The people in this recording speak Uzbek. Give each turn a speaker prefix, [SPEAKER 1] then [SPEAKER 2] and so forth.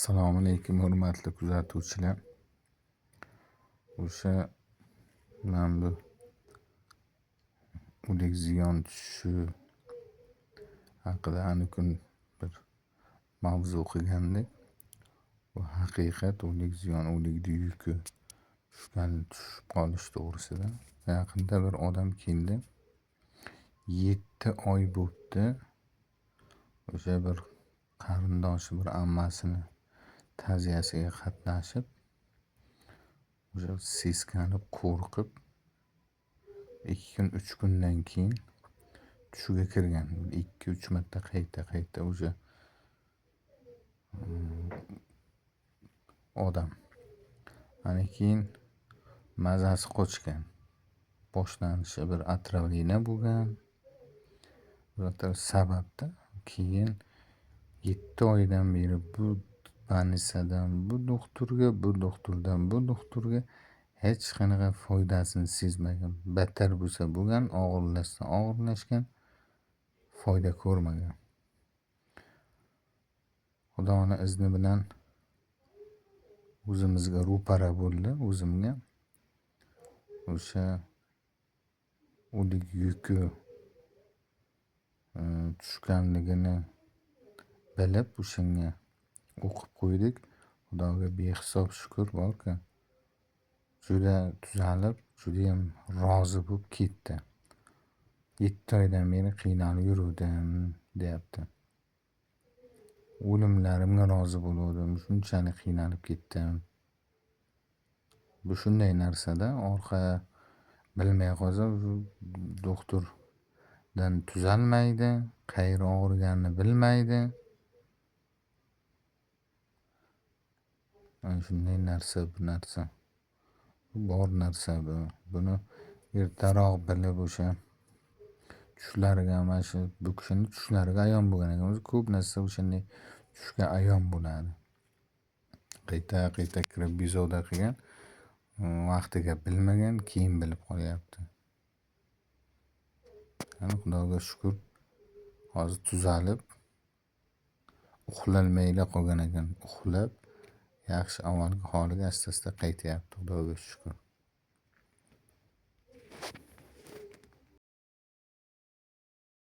[SPEAKER 1] Assalomu alaykum hurmatli kuzatuvchilar. O'sha mana bu o'lik ziyon tushishi haqida ani kun bir mavzu qilgandik. Bu haqiqat o'lik ziyon, o'likni yuki tushib qolish to'g'risida. Yaqinda bir odam keldi. 7 oy bo'pti. O'sha bir qarindoshi, bir ammasini ta'ziyasiga qatnashib, o'sha seskanib, qo'rqib 2 kun 3 kundan keyin tushiga kirgan. 2-3 marta qayta o'sha odam. Ana keyin mazasi qochgan. Boshlanishi bir otravleniya bo'lgan. Bir sababda keyin 7 oydan beri bu больницаdan bu doktordan bu doktorga hech qanaqa foydasini sezmagan. Battar bo'lsa bo'lgan, og'irlashgan, foyda ko'rmagan. Xudoning izni bilan o'zimizga ro'para bo'ldi, o'zimga. O'sha o'lik yuki tushganligini bilib o'shanga o'qib qo'ydik. Xudoga behisob shukr borki, juda tuzalib, judayam rozi bo'lib ketdi. 7 oydan beri qiynalib yuruvdim, deyapti. O'limlarimga rozi bo'luvdim, shunchalik qiynalib ketdim. Bu shunday narsada orqa bilmay qolsa, doktordan tuzalmaydi, qayeri og'riganini bilmaydi. Ana shunday narsa bu narsa. Bor narsa bu. Buni ertaroq bilib o'sha tushlariga, mana shu bu kishining tushlariga ayon bo'lgan ekan. O'zi ko'p narsa o'shanday tushga ayon bo'ladi. Qayta kirib bezovta qilgan, vaqtiga bilmagan, keyin bilib qolyapti. Yani Xudoga shukr, hozir tuzalib, uxlolmayla qolgan ekan. Uxlab, yaxshi avvalgi holiga asta qaytyapti. Xudoga shukr.